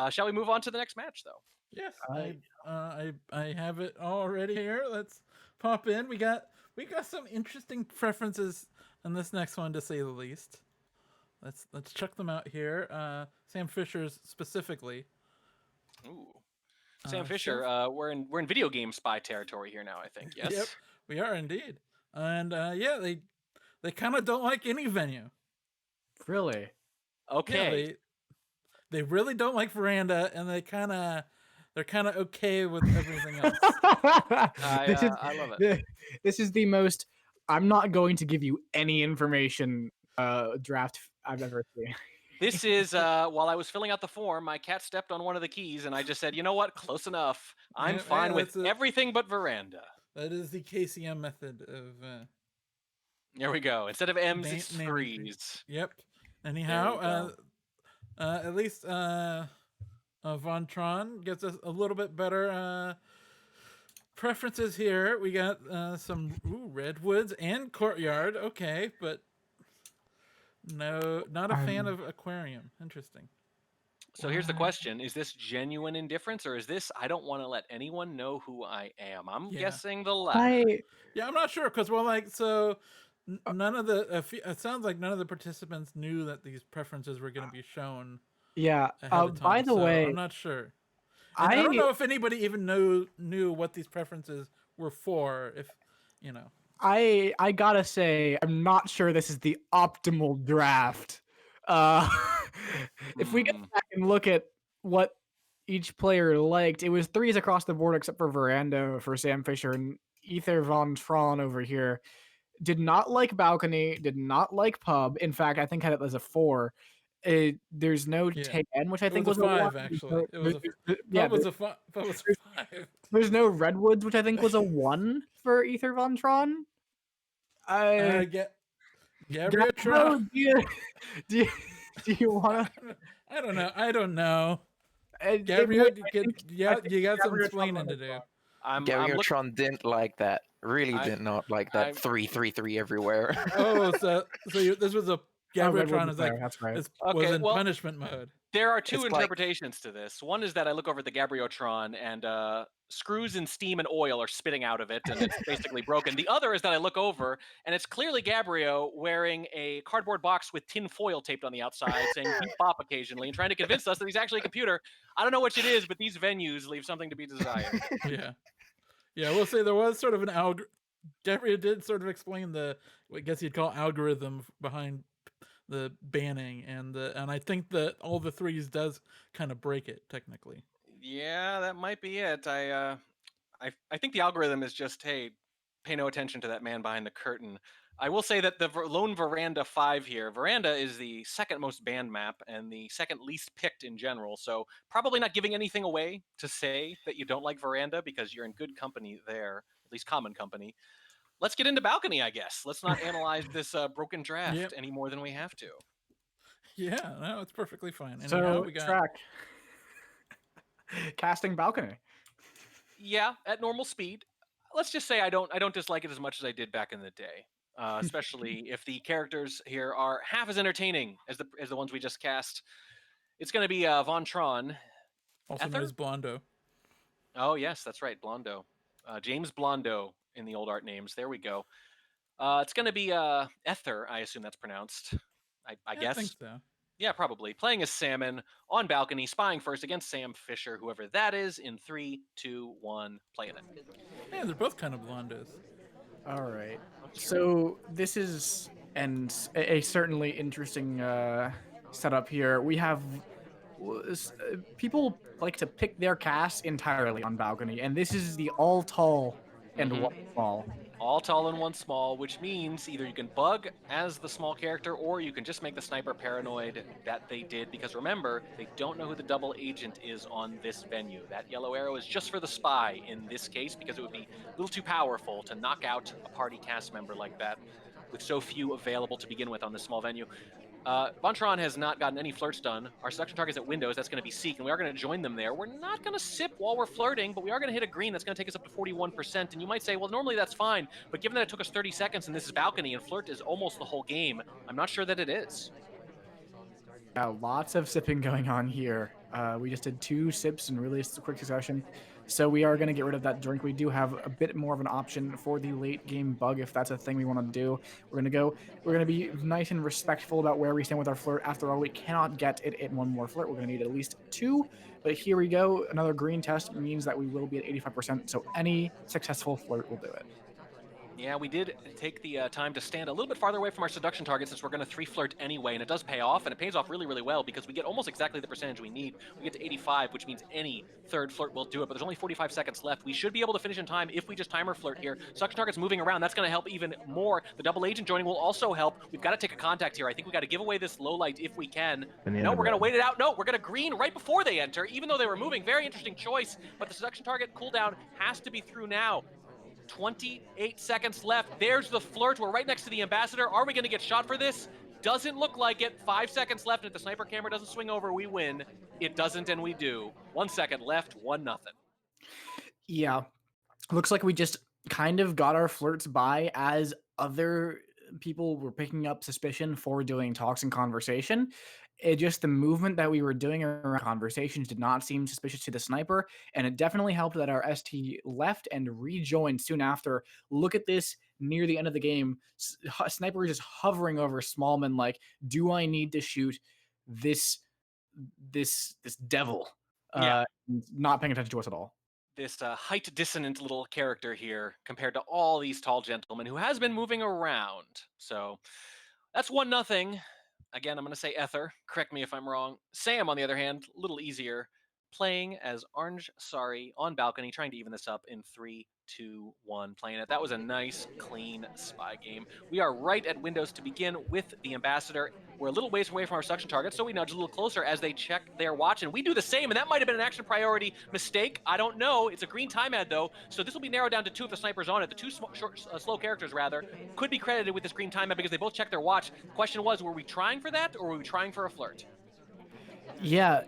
Shall we move on to the next match, though? Yes, I have it already here. Let's pop in. We got some interesting preferences in this next one, to say the least. Let's check them out here. Sam Fisher's specifically. Ooh, Sam Fisher. We're in video game spy territory here now, I think. Yes. Yep, we are indeed. And yeah, they kind of don't like any venue. Really? Okay. Yeah, they really don't like Veranda, and they're kind of okay with everything else. I love it. This is the most. I'm not going to give you any information draft I've ever seen. This is while I was filling out the form, my cat stepped on one of the keys, and I just said, "You know what? Close enough. I'm fine with everything but Veranda." That is the KCM method of. There we go. Instead of M's, it's threes. Yep. Anyhow, at least Von Trawn gets us a little bit better preferences here. We got some Redwoods and Courtyard. Okay, but no, not a fan of Aquarium. Interesting. So here's the question. Is this genuine indifference, or is this, I don't want to let anyone know who I am? I'm guessing the latter. I'm not sure, because, none of the, it sounds like none of the participants knew that these preferences were going to be shown. Yeah. By the way, I'm not sure. I don't know if anybody even knew what these preferences were for. If you know, I gotta say, I'm not sure this is the optimal draft. If we get back and look at what each player liked, it was threes across the board except for Veranda for Sam Fisher, and Ether Von Trawn over here did not like Balcony, did not like Pub. In fact, I think had it as a 4. There's no 10, which I think was a 5. 1. Actually, it was that was a 5. There's no Redwoods, which I think was a 1 for Ether Von Trawn. Trawn. Do you want to? I don't know. Gabriel, you got some explaining to do. Trawn didn't like that. Really did not like that 3-3-3 everywhere. So this was a Gabriel is like that's right. Was in punishment mode. There are two interpretations to this. One is that I look over at the Gabriotron and screws and steam and oil are spitting out of it, and it's basically broken. The other is that I look over and it's clearly Gabriel wearing a cardboard box with tin foil taped on the outside, saying beep bop occasionally, and trying to convince us that he's actually a computer. I don't know which it is, but these venues leave something to be desired. Yeah. We'll say there was sort of an Gabriel did sort of explain I guess you'd call algorithm behind the banning, and I think that all the threes does kind of break it technically. Yeah, that might be it. I think the algorithm is just, hey, pay no attention to that man behind the curtain. I will say that the lone Veranda 5 here, Veranda is the second most banned map and the second least picked in general, so probably not giving anything away to say that you don't like Veranda, because you're in good company there, at least common company. Let's get into Balcony, I guess. Let's not analyze this broken draft any more than we have to. Yeah, no, it's perfectly fine. And so we got track casting Balcony. Yeah, at normal speed. Let's just say I don't dislike it as much as I did back in the day. Especially if the characters here are half as entertaining as the ones we just cast. It's going to be Von Trawn. Also known as Blondo. Oh, yes, that's right, Blondo. James Blondo in the old art names. There we go. It's going to be Ether, I assume that's pronounced. I guess. I think so. Yeah, probably. Playing as Salmon on Balcony, spying first against Sam Fisher, whoever that is, in 3, 2, 1, playing it. Yeah, they're both kind of Blondos. All right. So this is a certainly interesting setup here. We have people like to pick their cast entirely on Balcony, and this is the all tall and one small. All tall and one small, which means either you can bug as the small character or you can just make the sniper paranoid that they did, because remember, they don't know who the double agent is on this venue. That yellow arrow is just for the spy in this case, because it would be a little too powerful to knock out a party cast member like that with so few available to begin with on this small venue. Von Trawn has not gotten any flirts done. Our selection target is at Windows. That's going to be Seek, and we are going to join them there. We're not going to sip while we're flirting, but we are going to hit a green that's going to take us up to 41%. And you might say, well, normally that's fine, but given that it took us 30 seconds and this is Balcony and flirt is almost the whole game, I'm not sure that it is. Yeah, lots of sipping going on here. We just did 2 sips in really quick succession. So we are going to get rid of that drink. We do have a bit more of an option for the late game bug if that's a thing we want to do. We're going to be nice and respectful about where we stand with our flirt. After all, we cannot get it in one more flirt. We're going to need at least 2. But here we go. Another green test means that we will be at 85%. So any successful flirt will do it. Yeah, we did take the time to stand a little bit farther away from our seduction target since we're going to 3 flirt anyway, and it does pay off, and it pays off really, really well because we get almost exactly the percentage we need. We get to 85, which means any third flirt will do it, but there's only 45 seconds left. We should be able to finish in time if we just timer flirt here. Seduction target's moving around. That's going to help even more. The double agent joining will also help. We've got to take a contact here. I think we got to give away this low light if we can. No, we're going to wait it out. No, we're going to green right before they enter, even though they were moving. Very interesting choice, but the seduction target cooldown has to be through now. 28 seconds left. There's the flirt. We're right next to the ambassador. Are we going to get shot for this? Doesn't look like it. 5 seconds left. And if the sniper camera doesn't swing over, we win. It doesn't, and we do. 1 second left. 1-0. Yeah. Looks like we just kind of got our flirts by as other people were picking up suspicion for doing talks and conversation. It just the movement that we were doing around conversations did not seem suspicious to the sniper, and it definitely helped that our ST left and rejoined soon after. Look at this near the end of the game. Sniper is just hovering over Smallman like, do I need to shoot this devil? Yeah. Not paying attention to us at all. This height dissonant little character here compared to all these tall gentlemen who has been moving around. So that's 1-0. Again, I'm going to say Ether. Correct me if I'm wrong. Sam, on the other hand, a little easier, playing as Orange Sorry on balcony, trying to even this up in 3, 2, 1, playing it. That was a nice, clean spy game. We are right at windows to begin with the ambassador. We're a little ways away from our seduction target, so we nudge a little closer as they check their watch, and we do the same, and that might have been an action priority mistake. I don't know. It's a green time ad, though, so this will be narrowed down to 2 if the sniper's on it. The 2 slow characters, rather, could be credited with this green time ad because they both checked their watch. The question was, were we trying for that, or were we trying for a flirt? Yeah.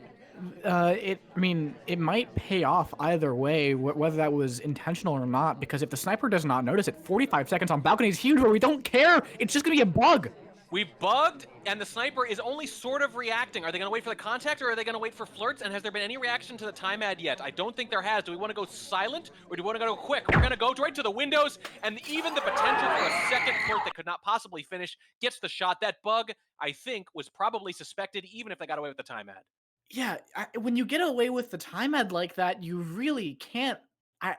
It might pay off either way, whether that was intentional or not, because if the sniper does not notice it, 45 seconds on balcony is huge where we don't care. It's just going to be a bug. We've bugged, and the sniper is only sort of reacting. Are they going to wait for the contact, or are they going to wait for flirts? And has there been any reaction to the time ad yet? I don't think there has. Do we want to go silent, or do we want to go quick? We're going to go right to the windows, and even the potential for a second flirt that could not possibly finish gets the shot. That bug, I think, was probably suspected, even if they got away with the time ad. Yeah, when you get away with the time ad like that, you really can't.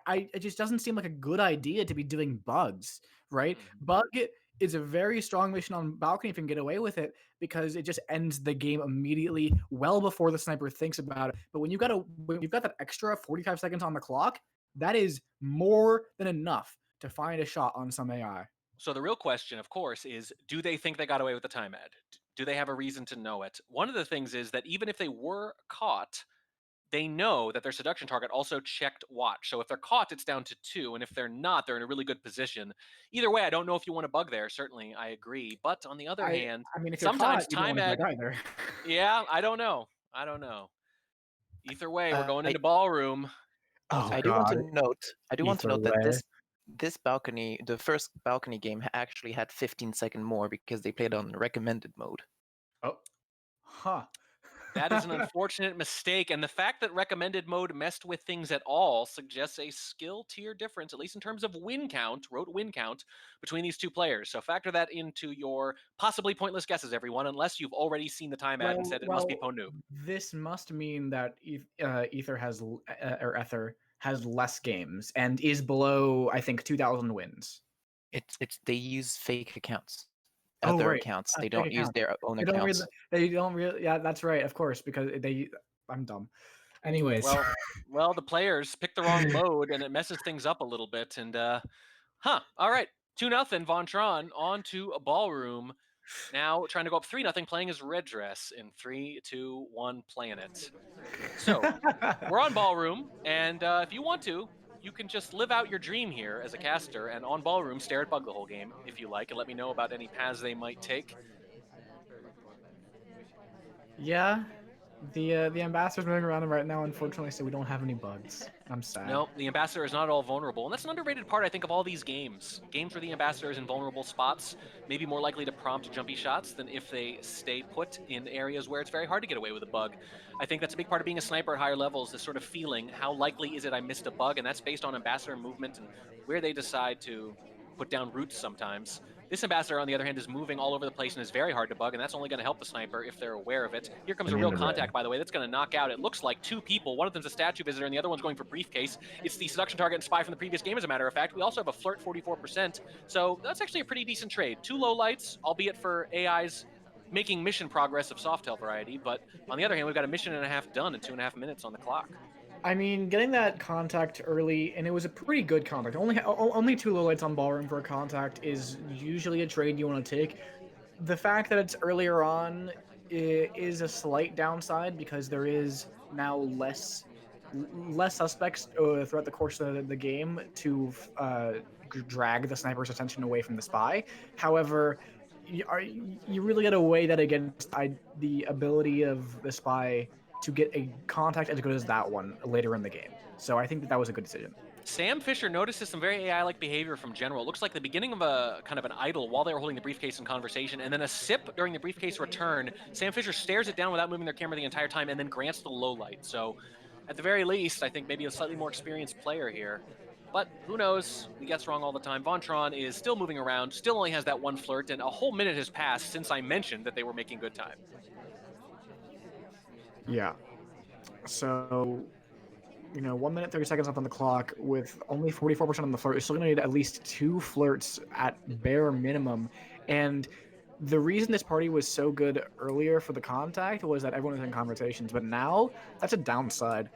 It just doesn't seem like a good idea to be doing bugs, right? Bug is a very strong mission on balcony if you can get away with it, because it just ends the game immediately, well before the sniper thinks about it. But when you've got that extra 45 seconds on the clock, that is more than enough to find a shot on some AI. So the real question, of course, is do they think they got away with the time ad? Do they have a reason to know it? One of the things is that even if they were caught, they know that their seduction target also checked watch. So if they're caught, it's down to 2. And if they're not, they're in a really good position. Either way, I don't know if you want to bug there. Certainly, I agree. But on the other hand, if sometimes caught, time ad. Yeah, I don't know. Either way, we're going into ballroom. I do want to note that this balcony, the first balcony game, actually had 15-second more because they played on recommended mode. Oh, huh. That is an unfortunate mistake, and the fact that recommended mode messed with things at all suggests a skill tier difference, at least in terms of win count, between these 2 players. So factor that into your possibly pointless guesses, everyone, unless you've already seen the time ad and said it must be Ponu. This must mean that Ether has less games and is below, I think, 2,000 wins. They use fake accounts. Accounts. They don't use their own accounts. They don't really. Yeah, that's right. Of course, because I'm dumb. Anyways. Well, the players picked the wrong mode, and it messes things up a little bit. And all right, 2-0. Von Trawn on to a ballroom. Now trying to go up 3-0, playing as Red Dress in 3, 2, 1, playing it. So we're on ballroom, and if you want to, you can just live out your dream here as a caster and on ballroom stare at bug the whole game if you like, and let me know about any paths they might take. Yeah, The ambassador's moving around right now, unfortunately, so we don't have any bugs. I'm sad. No, the ambassador is not all vulnerable, and that's an underrated part, I think, of all these games. Games where the ambassador is in vulnerable spots may be more likely to prompt jumpy shots than if they stay put in areas where it's very hard to get away with a bug. I think that's a big part of being a sniper at higher levels, this sort of feeling, how likely is it I missed a bug, and that's based on ambassador movement and where they decide to put down roots sometimes. This ambassador, on the other hand, is moving all over the place and is very hard to bug, and that's only going to help the sniper if they're aware of it. Here comes a real contact, by the way, that's going to knock out, it looks like, 2 people. One of them's a statue visitor, and the other one's going for briefcase. It's the seduction target and spy from the previous game, as a matter of fact. We also have a flirt 44%, so that's actually a pretty decent trade. 2 lowlights, albeit for AIs making mission progress of Softail variety, but on the other hand, we've got a mission and a half done in 2.5 minutes on the clock. I mean, getting that contact early, and it was a pretty good contact. Only 2 lowlights on Ballroom for a contact is usually a trade you want to take. The fact that it's earlier on is a slight downside because there is now less suspects throughout the course of the game to drag the sniper's attention away from the spy. However, you really got to weigh that against the ability of the spy to get a contact as good as that one later in the game. So I think that was a good decision. Sam Fisher notices some very AI-like behavior from General. It looks like the beginning of a kind of an idle while they were holding the briefcase in conversation, and then a sip during the briefcase return. Sam Fisher stares it down without moving their camera the entire time, and then grants the low light. So, at the very least, I think maybe a slightly more experienced player here. But who knows? He gets wrong all the time. Trawn is still moving around, still only has that 1 flirt, and a whole minute has passed since I mentioned that they were making good time. Yeah. So, 1 minute, 30 seconds left on the clock with only 44% on the flirt. You're still going to need at least 2 flirts at bare minimum. And the reason this party was so good earlier for the contact was that everyone was in conversations. But now, that's a downside.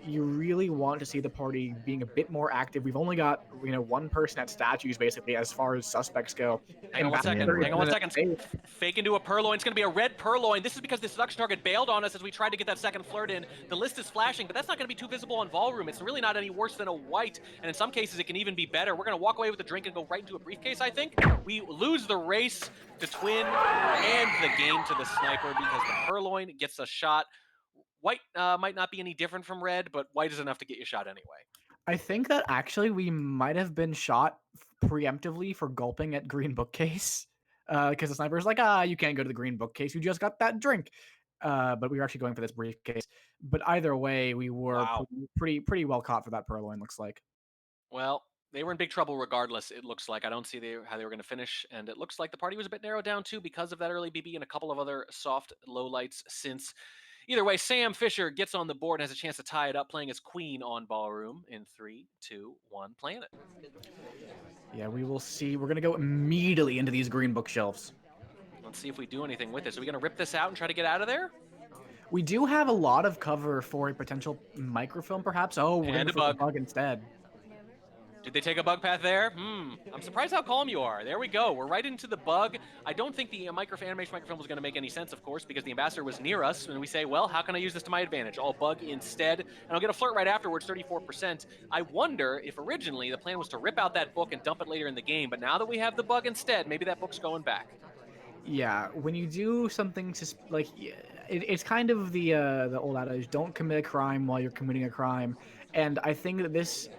You really want to see the party being a bit more active. We've only got, 1 person at statues, basically, as far as suspects go. Hang on 1 second. Fake into a purloin. It's going to be a red purloin. This is because the seduction target bailed on us as we tried to get that second flirt in. The list is flashing, but that's not going to be too visible on Ballroom. It's really not any worse than a white, and in some cases it can even be better. We're going to walk away with the drink and go right into a briefcase, I think. We lose the race to Twin and the game to the sniper because the purloin gets a shot. White might not be any different from red, but white is enough to get you shot anyway. I think that actually we might have been shot preemptively for gulping at green bookcase because the sniper's like, you can't go to the green bookcase. You just got that drink. But we were actually going for this briefcase. But either way, we were pretty well caught for that purloin, looks like. Well, they were in big trouble regardless, it looks like. I don't see how they were going to finish, and it looks like the party was a bit narrowed down too because of that early BB and a couple of other soft lowlights since. Either way, Sam Fisher gets on the board and has a chance to tie it up, playing as Queen on Ballroom in 3, 2, 1, Planet. Yeah, we will see. We're going to go immediately into these green bookshelves. Let's see if we do anything with this. Are we going to rip this out and try to get out of there? We do have a lot of cover for a potential microfilm, perhaps. Oh, we're going to put a bug instead. Did they take a bug path there? I'm surprised how calm you are. There we go. We're right into the bug. I don't think the animation microfilm was going to make any sense, of course, because the ambassador was near us, and we say, well, how can I use this to my advantage? I'll bug instead, and I'll get a flirt right afterwards, 34%. I wonder if originally the plan was to rip out that book and dump it later in the game, but now that we have the bug instead, maybe that book's going back. Yeah, when you do something it's kind of the old adage, don't commit a crime while you're committing a crime, and I think that this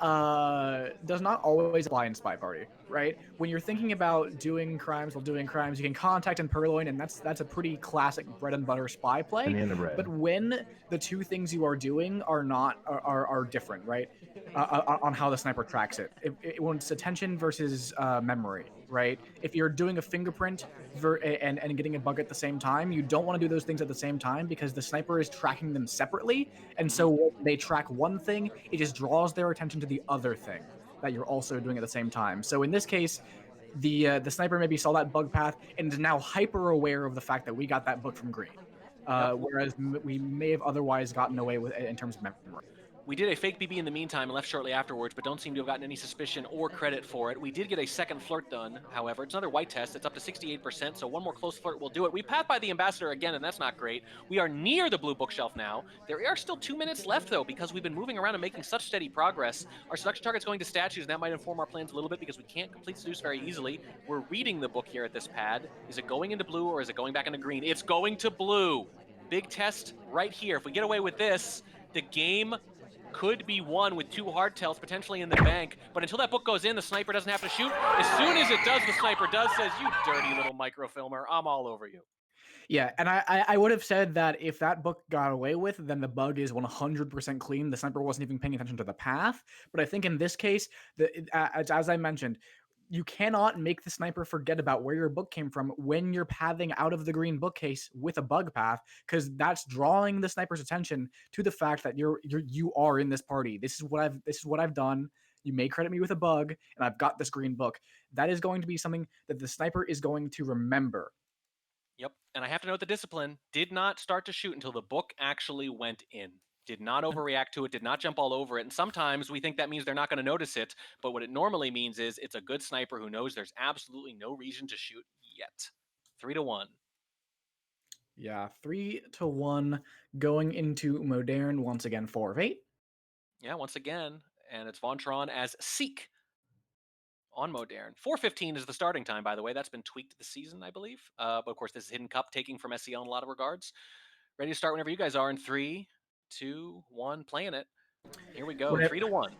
does not always apply in SpyParty, right? When you're thinking about doing crimes while doing crimes, you can contact and purloin, and that's a pretty classic bread and butter spy play. But when the 2 things you are doing are different, right? On how the sniper tracks it. When it's attention versus memory, right? If you're doing a fingerprint and getting a bug at the same time, you don't want to do those things at the same time because the sniper is tracking them separately. And so when they track one thing, it just draws their attention to the other thing that you're also doing at the same time. So in this case, the sniper maybe saw that bug path and is now hyper aware of the fact that we got that book from green. Whereas we may have otherwise gotten away with it in terms of memory. We did a fake BB in the meantime and left shortly afterwards, but don't seem to have gotten any suspicion or credit for it. We did get a second flirt done, however. It's another white test. It's up to 68%, so one more close flirt will do it. We pass by the ambassador again, and that's not great. We are near the blue bookshelf now. There are still 2 minutes left, though, because we've been moving around and making such steady progress. Our seduction target's going to statues, and that might inform our plans a little bit because we can't complete seduce very easily. We're reading the book here at this pad. Is it going into blue or is it going back into green? It's going to blue. Big test right here. If we get away with this, the game could be won with 2 hardtails potentially in the bank, but until that book goes in, the sniper doesn't have to shoot. As soon as it does, the sniper says, you dirty little microfilmer, I'm all over you. Yeah, and I would have said that if that book got away with, then the bug is 100% clean. The sniper wasn't even paying attention to the path. But I think in this case, as I mentioned, you cannot make the sniper forget about where your book came from when you're pathing out of the green bookcase with a bug path, because that's drawing the sniper's attention to the fact that you are in this party. This is what I've done. You may credit me with a bug, and I've got this green book. That is going to be something that the sniper is going to remember. Yep, and I have to note the discipline did not start to shoot until the book actually went in. Did not overreact to it, did not jump all over it. And sometimes we think that means they're not going to notice it, but what it normally means is it's a good sniper who knows there's absolutely no reason to shoot yet. 3-1. Yeah, 3-1 going into Modern once again, 4 of 8. Yeah, once again, and it's Von Trawn as Seek on Modern. 4:15 is the starting time, by the way. That's been tweaked this season, I believe. But of course, this is Hidden Cup, taking from SCL in a lot of regards. Ready to start whenever you guys are in 3, 2, 1, playing it. Here we go, 3-1.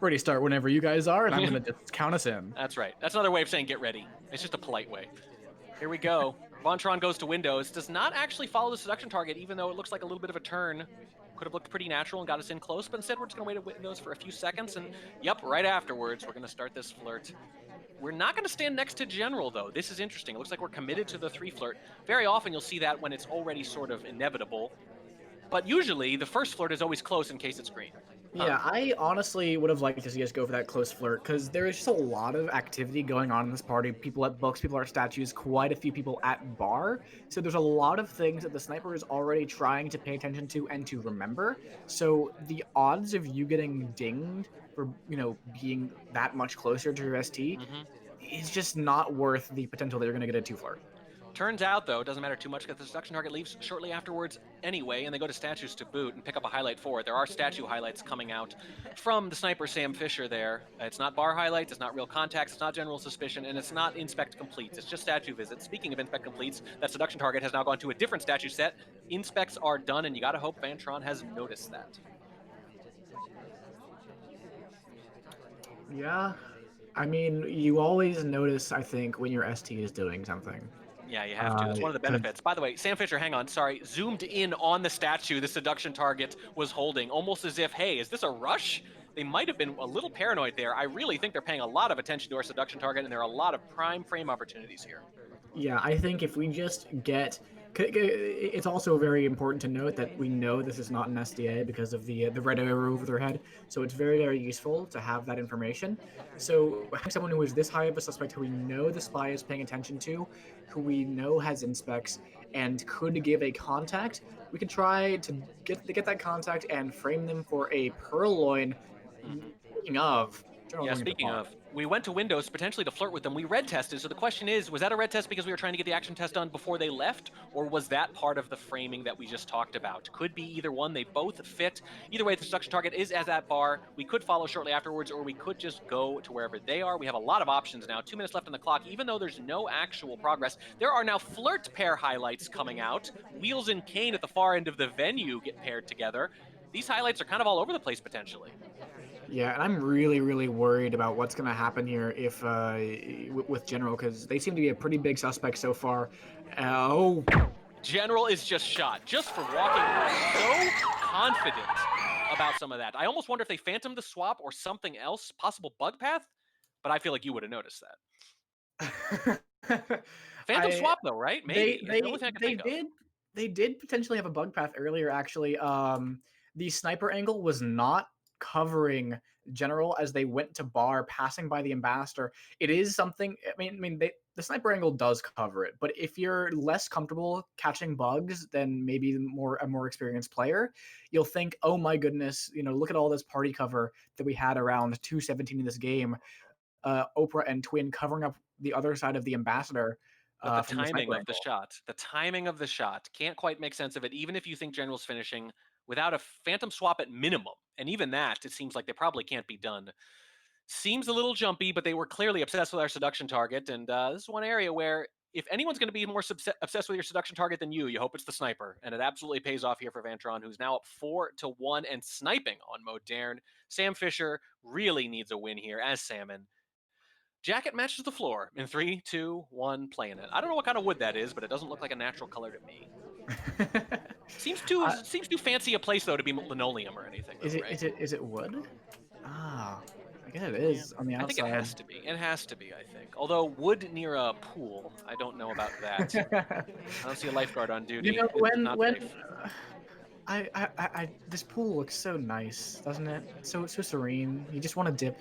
Ready to start whenever you guys are, and I'm going to just count us in. That's right. That's another way of saying get ready. It's just a polite way. Here we go. Von Trawn goes to Windows. Does not actually follow the seduction target, even though it looks like a little bit of a turn. Could have looked pretty natural and got us in close, but instead we're just going to wait at Windows for a few seconds, and yep, right afterwards, we're going to start this flirt. We're not going to stand next to General, though. This is interesting. It looks like we're committed to the 3 flirt. Very often you'll see that when it's already sort of inevitable, but usually the first flirt is always close in case it's green. Yeah, I honestly would have liked to see us go for that close flirt, because there is just a lot of activity going on in this party. People at books, people at statues, quite a few people at bar. So there's a lot of things that the sniper is already trying to pay attention to and to remember. So the odds of you getting dinged for, being that much closer to your ST is just not worth the potential that you're going to get a 2 flirt. Turns out, though, it doesn't matter too much because the seduction target leaves shortly afterwards anyway, and they go to statues to boot and pick up a highlight for it. There are statue highlights coming out from the sniper Sam Fisher there. It's not bar highlights, it's not real contacts, it's not general suspicion, and it's not inspect completes. It's just statue visits. Speaking of inspect completes, that seduction target has now gone to a different statue set. Inspects are done, and you gotta hope Van Trawn has noticed that. Yeah, I mean, you always notice, I think, when your ST is doing something. Yeah, you have to. That's one of the benefits. By the way, Sam Fisher, hang on, sorry, zoomed in on the statue the seduction target was holding, almost as if, hey, is this a rush? They might have been a little paranoid there. I really think they're paying a lot of attention to our seduction target, and there are a lot of prime frame opportunities here. Yeah, I think if we just get... It's also very important to note that we know this is not an SDA because of the red arrow over their head, so it's very, very useful to have that information. So having someone who is this high of a suspect, who we know the spy is paying attention to, who we know has inspects, and could give a contact, we could try to get that contact and frame them for a purloin. Speaking of... Yeah, speaking of, we went to Windows potentially to flirt with them. We red tested, so the question is, was that a red test because we were trying to get the action test done before they left, or was that part of the framing that we just talked about? Could be either one. They both fit. Either way, the seduction target is at that bar. We could follow shortly afterwards, or we could just go to wherever they are. We have a lot of options now. 2 minutes left on the clock. Even though there's no actual progress, there are now flirt pair highlights coming out. Wheels and Kane at the far end of the venue get paired together. These highlights are kind of all over the place potentially. Yeah, and I'm really, really worried about what's going to happen here if with General, because they seem to be a pretty big suspect so far. General is just shot, just for walking so confident about some of that. I almost wonder if they phantomed the swap or something else, possible bug path, but I feel like you would have noticed that. Phantom swap, though, right? Maybe. They did potentially have a bug path earlier, actually. The sniper angle was not covering general as they went to bar, passing by the ambassador. It is something. The sniper angle does cover it, but if you're less comfortable catching bugs than maybe a more experienced player, you'll think, oh my goodness, look at all this party cover that we had around 2:17 in this game. Oprah and Twin covering up the other side of the ambassador. But the From the timing sniper of the angle. shot can't quite make sense of it, even if you think General's finishing without a phantom swap at minimum. And even that, it seems like they probably can't be done. Seems a little jumpy, but they were clearly obsessed with our seduction target. And this is one area where if anyone's going to be more obsessed with your seduction target than you hope it's the sniper. And it absolutely pays off here for Trawn, who's now up 4-1 and sniping on Modern. Sam Fisher really needs a win here as Salmon. Jacket matches the floor in 3, 2, 1, playing it. I don't know what kind of wood that is, but it doesn't look like a natural color to me. Seems too fancy a place though to be linoleum or anything. Though, is it wood? Ah, I guess it is on the outside. I think it has to be. It has to be. I think. Although wood near a pool, I don't know about that. I don't see a lifeguard on duty. This pool looks so nice, doesn't it? So serene. You just want to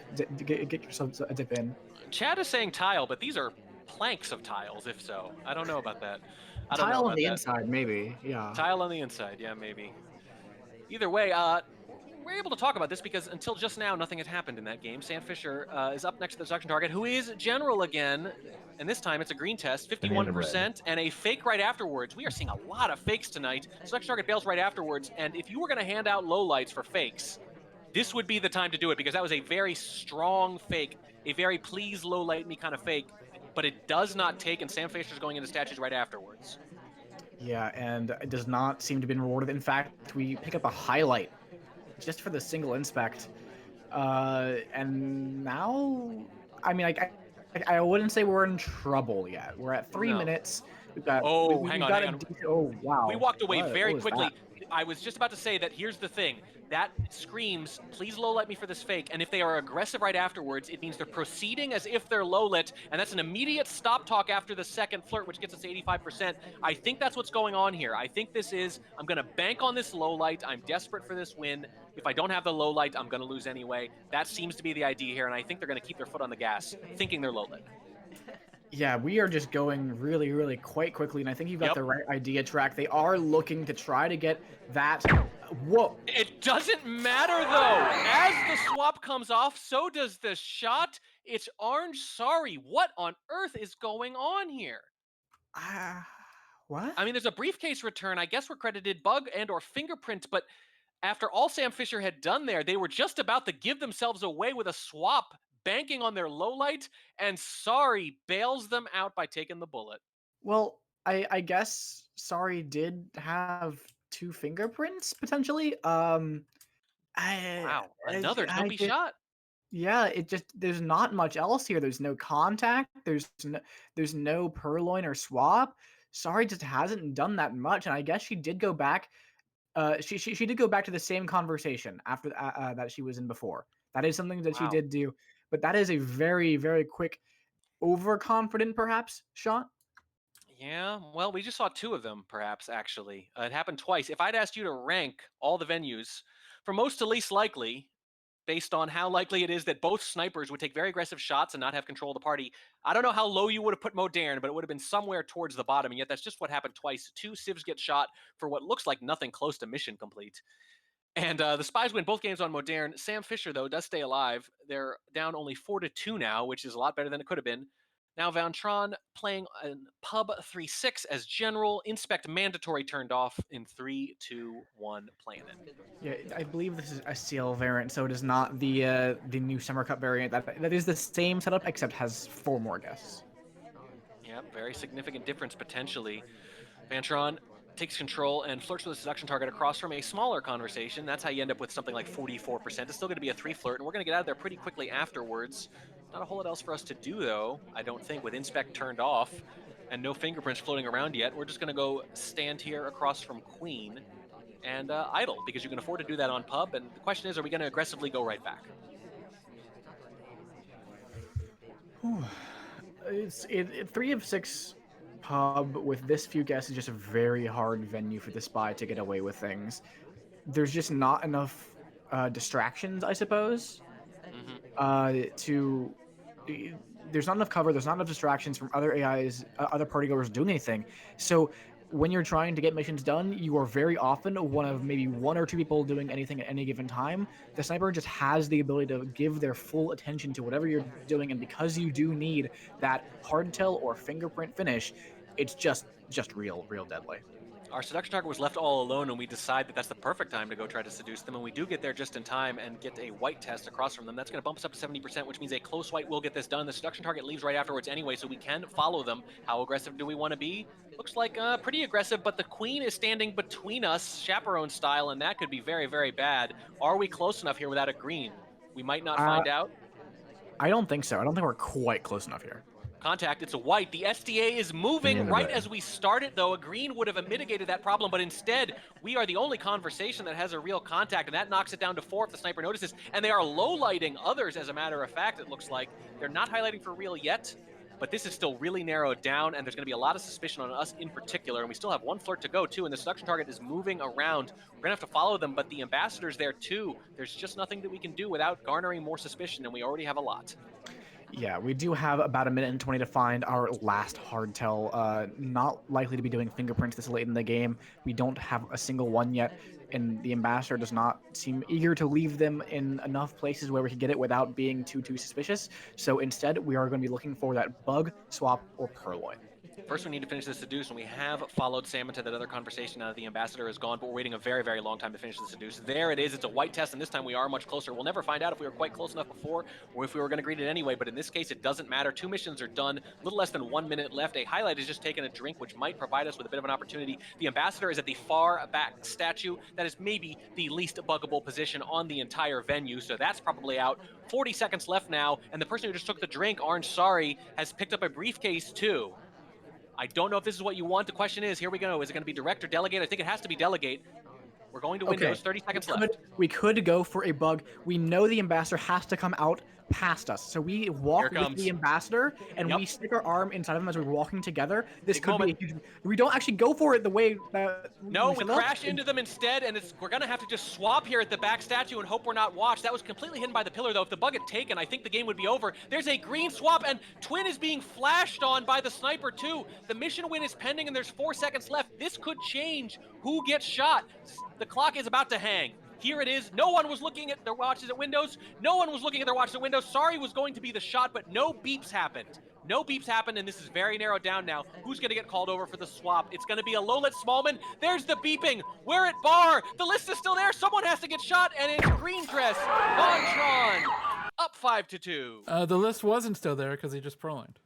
get yourself a dip in. Chad is saying tile, but these are planks of tiles. If so, I don't know about that. Tile on the inside, maybe. Yeah. Tile on the inside, yeah, maybe. Either way, we're able to talk about this because until just now, nothing had happened in that game. Sam Fisher is up next to the seduction target, who is General again, and this time it's a green test, 51%, and a fake right afterwards. We are seeing a lot of fakes tonight. Seduction target bails right afterwards, and if you were going to hand out lowlights for fakes, this would be the time to do it because that was a very strong fake, a very please lowlight me kind of fake, but it does not take, and Sam Fisher's going into statues right afterwards. Yeah, and it does not seem to have been rewarded. In fact, we pick up a highlight just for the single inspect. And now, I wouldn't say we're in trouble yet. We're at 3 minutes. We've got. Hang on. Oh, wow. We walked away very quickly. I was just about to say that here's the thing. That screams, please low-light me for this fake, and if they are aggressive right afterwards, it means they're proceeding as if they're low-lit, and that's an immediate stop talk after the second flirt, which gets us to 85%. I think that's what's going on here. I think this is, I'm going to bank on this low-light. I'm desperate for this win. If I don't have the low-light, I'm going to lose anyway. That seems to be the idea here, and I think they're going to keep their foot on the gas, thinking they're low-lit. Yeah, we are just going really, really quite quickly, and I think you've got the right idea track. They are looking to try to get that. Whoa! It doesn't matter, though. As the swap comes off, so does the shot. It's orange. Sorry, what on earth is going on here? What? I mean, there's a briefcase return. I guess we're credited bug and or fingerprint, but after all Sam Fisher had done there, they were just about to give themselves away with a swap, banking on their low light, and Sorry bails them out by taking the bullet. Well, I guess Sorry did have 2 fingerprints potentially. Wow, another jumpy shot. Yeah, there's not much else here. There's no contact. There's no purloin or swap. Sorry just hasn't done that much, and I guess she did go back. She did go back to the same conversation after that she was in before. That is something that she did do, but that is a very, very quick, overconfident perhaps shot. Yeah, well, we just saw 2 of them, perhaps, actually. It happened twice. If I'd asked you to rank all the venues from most to least likely, based on how likely it is that both snipers would take very aggressive shots and not have control of the party, I don't know how low you would have put Modern, but it would have been somewhere towards the bottom, and yet that's just what happened twice. 2 civs get shot for what looks like nothing close to mission complete. And the Spies win both games on Modern. Sam Fisher, though, does stay alive. They're down only 4-2 now, which is a lot better than it could have been. Now Trawn playing in Pub 3-6 as General. Inspect mandatory turned off in 3, 2, 1, playing it. Yeah, I believe this is a CL variant, so it is not the new Summer Cup variant. That is the same setup, except has 4 more guests. Yeah, very significant difference potentially. Trawn takes control and flirts with a seduction target across from a smaller conversation. That's how you end up with something like 44%. It's still going to be a 3 flirt, and we're going to get out of there pretty quickly afterwards. Not a whole lot else for us to do, though, I don't think, with Inspect turned off and no fingerprints floating around yet. We're just going to go stand here across from Queen and idle, because you can afford to do that on Pub. And the question is, are we going to aggressively go right back? It's 3 of 6 Pub with this few guests is just a very hard venue for the Spy to get away with things. There's just not enough distractions, I suppose. Mm-hmm. There's not enough cover. There's not enough distractions from other AIs, other partygoers doing anything. So when you're trying to get missions done, you are very often one of maybe one or two people doing anything at any given time. The sniper just has the ability to give their full attention to whatever you're doing, and because you do need that hardtail or fingerprint finish, it's just real deadly. Our seduction target was left all alone, and we decide that that's the perfect time to go try to seduce them, and we do get there just in time and get a white test across from them. That's going to bump us up to 70%, which means a close white will get this done. The seduction target leaves right afterwards anyway, so we can follow them. How aggressive do we want to be? Looks like pretty aggressive, but the queen is standing between us, chaperone style, and that could be very, very bad. Are we close enough here without a green? We might not find out. I don't think so. I don't think we're quite close enough here. Contact, it's a white. The SDA is moving right as we start it, though. A green would have mitigated that problem, but instead, we are the only conversation that has a real contact, and that knocks it down to 4 if the sniper notices. And they are low-lighting others, as a matter of fact, it looks like. They're not highlighting for real yet, but this is still really narrowed down, and there's going to be a lot of suspicion on us in particular, and we still have one flirt to go, too, and the seduction target is moving around. We're going to have to follow them, but the ambassador's there, too. There's just nothing that we can do without garnering more suspicion, and we already have a lot. Yeah, we do have about 1:20 to find our last hardtail. Not likely to be doing fingerprints this late in the game. We don't have a single one yet, and the ambassador does not seem eager to leave them in enough places where we can get it without being too suspicious. So instead, we are going to be looking for that bug, swap, or purloin. First, we need to finish the seduce, and we have followed Sam into that other conversation now that the ambassador is gone, but we're waiting a very, very long time to finish the seduce. There it is. It's a white test, and this time we are much closer. We'll never find out if we were quite close enough before or if we were going to greet it anyway, but in this case, it doesn't matter. 2 missions are done. A little less than 1 minute left. A highlight is just taking a drink, which might provide us with a bit of an opportunity. The ambassador is at the far back statue. That is maybe the least buggable position on the entire venue, so that's probably out. 40 seconds left now, and the person who just took the drink, Orange Sorry, has picked up a briefcase too. I don't know if this is what you want. The question is, here we go. Is it going to be direct or delegate? I think it has to be delegate. We're going to Windows. 30 seconds left. We could go for a bug. We know the ambassador has to come out past us. So we walk with the ambassador, and we stick our arm inside of him as we're walking together. This could be a huge... We don't actually go for it the way that... No, we crash into them instead, and we're going to have to just swap here at the back statue and hope we're not watched. That was completely hidden by the pillar, though. If the bug had taken, I think the game would be over. There's a green swap, and Twin is being flashed on by the sniper, too. The mission win is pending, and there's 4 seconds left. This could change who gets shot. The clock is about to hang. Here it is. No one was looking at their watches at Windows. No one was looking at their watches at Windows. Sorry was going to be the shot, but no beeps happened. No beeps happened, and this is very narrowed down now. Who's going to get called over for the swap? It's going to be a Lolit Smallman. There's the beeping. We're at bar. The list is still there. Someone has to get shot, and it's Green Dress. Trawn up 5-2. The list wasn't still there because he just purloined.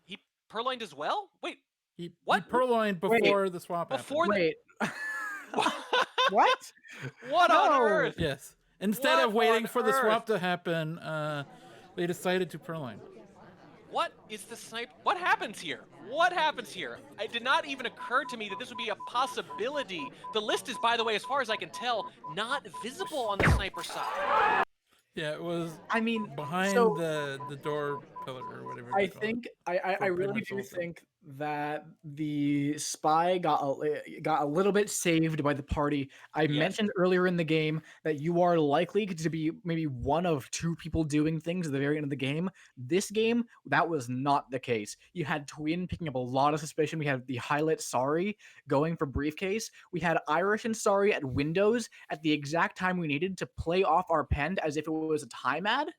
He purloined as well? Wait. He What? He purloined before the swap happened. Wait. What? What on earth? Yes. Instead of waiting for the swap to happen, they decided to purloin. What is the snipe? What happens here? What happens here? It did not even occur to me that this would be a possibility. The list is, by the way, as far as I can tell, not visible on the sniper side. Yeah, it was. I mean, behind the door pillar or whatever. I really do think that the spy got a little bit saved by the party. I mentioned earlier in the game that you are likely to be maybe one of 2 people doing things at the very end of the game. This game, that was not the case. You had Twin picking up a lot of suspicion. We had the highlight Sorry going for briefcase. We had Irish and Sorry at Windows at the exact time we needed to play off our pen as if it was a time ad.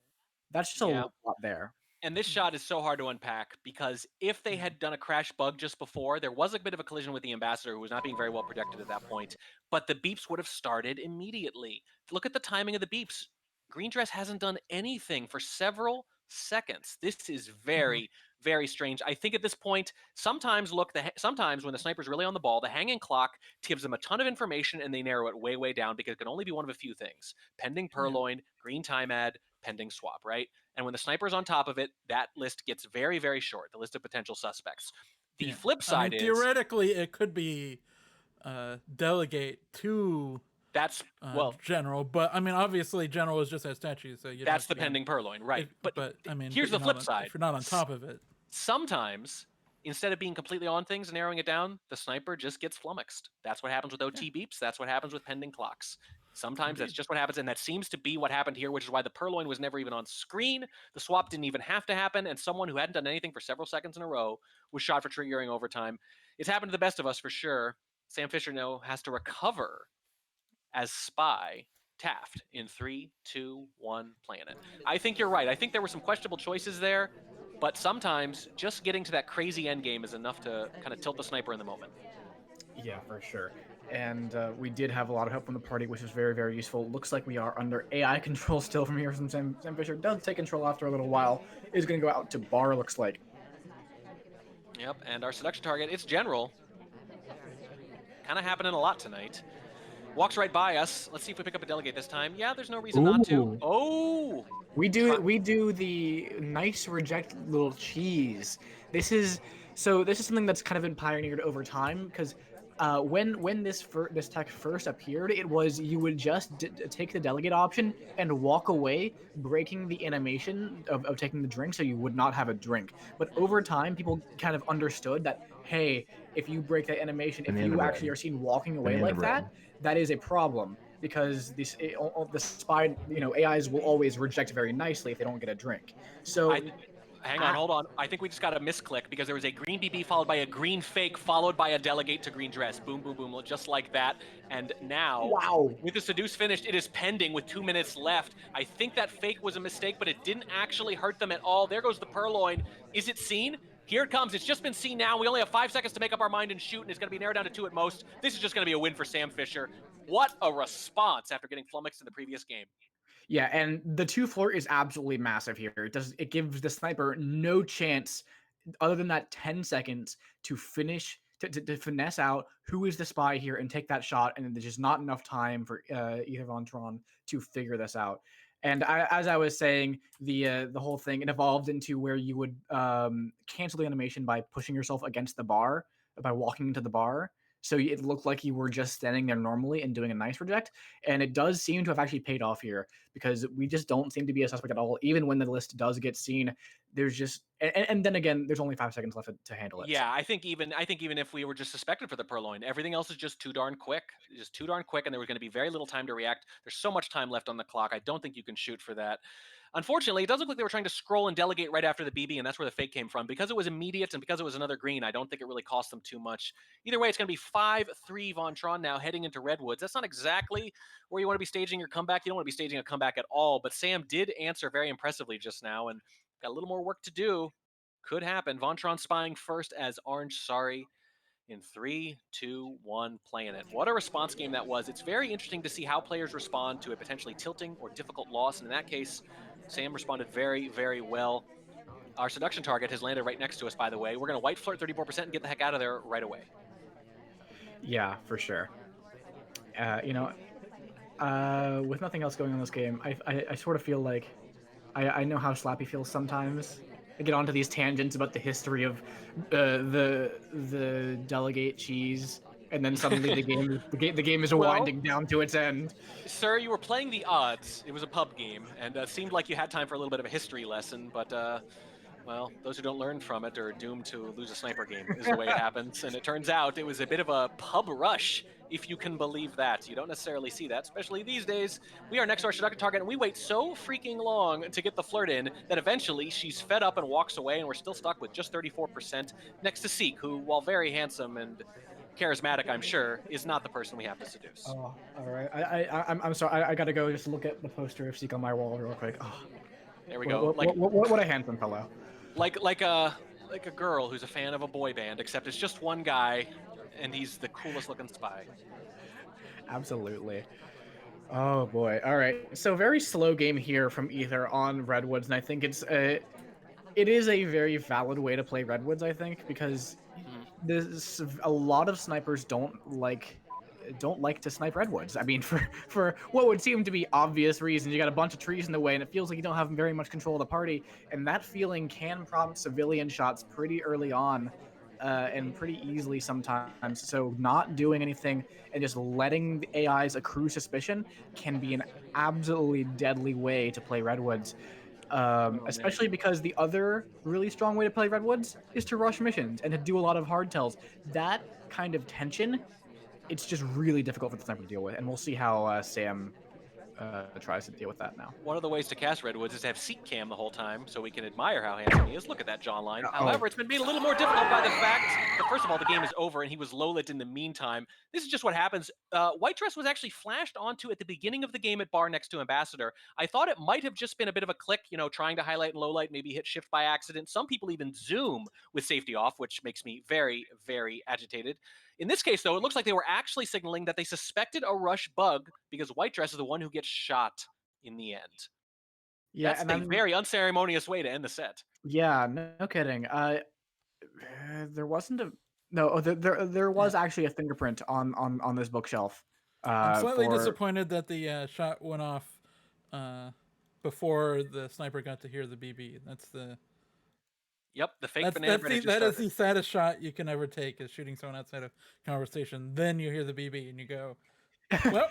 That's just a lot there. And this shot is so hard to unpack because if they had done a crash bug just before, there was a bit of a collision with the ambassador who was not being very well protected at that point, but the beeps would have started immediately. Look at the timing of the beeps. Green Dress hasn't done anything for several seconds. This is very, very strange. I think at this point, sometimes when the sniper's really on the ball, the hanging clock gives them a ton of information and they narrow it way, way down because it can only be one of a few things. Pending purloin, green time ad, pending swap, right? And when the sniper's on top of it, that list gets very, very short, the list of potential suspects. The flip side is... Theoretically, it could be delegate to... That's, general, but I mean, obviously, general is just a statue, so that's the pending purloin, right? But I mean, here's the flip side. If you're not on top of it, sometimes instead of being completely on things and narrowing it down, the sniper just gets flummoxed. That's what happens with OT beeps. That's what happens with pending clocks. Sometimes that's just what happens, and that seems to be what happened here, which is why the Purloin was never even on screen. The swap didn't even have to happen, and someone who hadn't done anything for several seconds in a row was shot for triggering overtime. It's happened to the best of us for sure. Sam Fisher now has to recover as Spy Taft in 3, 2, 1, Planet. I think you're right. I think there were some questionable choices there, but sometimes just getting to that crazy end game is enough to kind of tilt the sniper in the moment. Yeah, for sure. And we did have a lot of help from the party, which was very, very useful. Looks like we are under AI control still from here. From Sam Fisher does take control after a little while. Is going to go out to Bar, looks like. Yep, and our seduction target, it's General. Kind of happening a lot tonight. Walks right by us. Let's see if we pick up a delegate this time. Yeah, there's no reason not to. Oh! We do the nice reject little cheese. This is something that's kind of been pioneered over time because when this tech first appeared, it was you would just take the delegate option and walk away, breaking the animation of taking the drink, so you would not have a drink. But over time, people kind of understood that, hey, if you break that animation, if you actually are seen walking away like that, that is a problem. Because the spy, AIs will always reject very nicely if they don't get a drink. So hang on, hold on. I think we just got a misclick because there was a green BB followed by a green fake followed by a delegate to green dress. Boom, boom, boom, just like that. And now, with the seduce finished, it is pending with 2 minutes left. I think that fake was a mistake, but it didn't actually hurt them at all. There goes the Purloin. Is it seen? Here it comes. It's just been seen now. We only have 5 seconds to make up our mind and shoot, and it's going to be narrowed down to 2 at most. This is just going to be a win for Sam Fisher. What a response after getting flummoxed in the previous game. Yeah, and the 2 floor is absolutely massive here. It gives the sniper no chance other than that 10 seconds to finish to finesse out who is the spy here and take that shot, and there's just not enough time for either von Trawn to figure this out. And as I was saying, the whole thing, it evolved into where you would cancel the animation by pushing yourself against the bar, by walking into the bar. So it looked like you were just standing there normally and doing a nice reject. And it does seem to have actually paid off here because we just don't seem to be a suspect at all. Even when the list does get seen, there's just, and then again, there's only 5 seconds left to handle it. Yeah, I think even if we were just suspected for the Purloin, everything else is just too darn quick. Just too darn quick, and there was going to be very little time to react. There's so much time left on the clock. I don't think you can shoot for that. Unfortunately, it does look like they were trying to scroll and delegate right after the BB, and that's where the fake came from. Because it was immediate and because it was another green, I don't think it really cost them too much. Either way, it's going to be 5-3 von Trawn now heading into Redwoods. That's not exactly where you want to be staging your comeback. You don't want to be staging a comeback at all, but Sam did answer very impressively just now, and got a little more work to do. Could happen. Von Trawn spying first as Orange Sorry in 3, 2, 1, Planet. What a response game that was. It's very interesting to see how players respond to a potentially tilting or difficult loss. And in that case, Sam responded very, very well. Our seduction target has landed right next to us, by the way. We're going to white flirt 34% and get the heck out of there right away. Yeah, for sure. With nothing else going on in this game, I sort of feel like I know how Slappy feels sometimes. I get onto these tangents about the history of the delegate cheese, and then suddenly the game is winding down to its end. Sir, you were playing the odds. It was a pub game, and seemed like you had time for a little bit of a history lesson, but well, those who don't learn from it are doomed to lose a sniper game, is the way it happens. And it turns out it was a bit of a pub rush, if you can believe that. You don't necessarily see that, especially these days. We are next to our seduction target, and we wait so freaking long to get the flirt in that eventually she's fed up and walks away, and we're still stuck with just 34% next to Seek, who, while very handsome and charismatic, I'm sure, is not the person we have to seduce. Oh, all right. I'm sorry. I gotta go just look at the poster of Seek on my wall real quick. Oh, there we go. What a handsome fellow. Like a girl who's a fan of a boy band, except it's just one guy, and he's the coolest looking spy. Absolutely. Oh boy. All right. So very slow game here from Ether on Redwoods, and I think it is a very valid way to play Redwoods. I think because there's a lot of snipers don't like to snipe Redwoods. I mean, for what would seem to be obvious reasons, you got a bunch of trees in the way, and it feels like you don't have very much control of the party, and that feeling can prompt civilian shots pretty early on, and pretty easily sometimes. So not doing anything and just letting the AIs accrue suspicion can be an absolutely deadly way to play Redwoods. Especially because the other really strong way to play Redwoods is to rush missions and to do a lot of hard tells. That kind of tension it's just really difficult for the sniper to deal with, and we'll see how Sam tries to deal with that now. One of the ways to cast Redwoods is to have seat cam the whole time so we can admire how handsome he is. Look at that jawline. However, it's been made a little more difficult by the fact that, first of all, the game is over and he was low-lit in the meantime. This is just what happens. White Dress was actually flashed onto at the beginning of the game at bar next to Ambassador. I thought it might have just been a bit of a click, trying to highlight and low light, maybe hit shift by accident. Some people even zoom with safety off, which makes me very, very agitated. In this case, though, it looks like they were actually signaling that they suspected a rush bug because White Dress is the one who gets shot in the end. Yeah, that's a very unceremonious way to end the set. Yeah, no kidding. There wasn't a no. There was actually a fingerprint on this bookshelf. I'm slightly disappointed that the shot went off before the sniper got to hear the BB. That's the the fake banana bread. That is the saddest shot you can ever take, is shooting someone outside of conversation. Then you hear the BB and you go, well.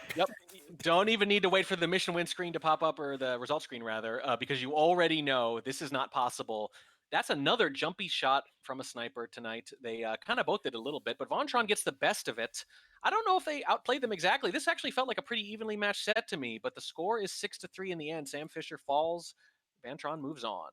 Don't even need to wait for the mission win screen to pop up, or the result screen rather, because you already know this is not possible. That's another jumpy shot from a sniper tonight. They kind of both did a little bit, but Von gets the best of it. I don't know if they outplayed them exactly. This actually felt like a pretty evenly matched set to me, but the score is 6-3 in the end. Sam Fisher falls. Van Tron moves on.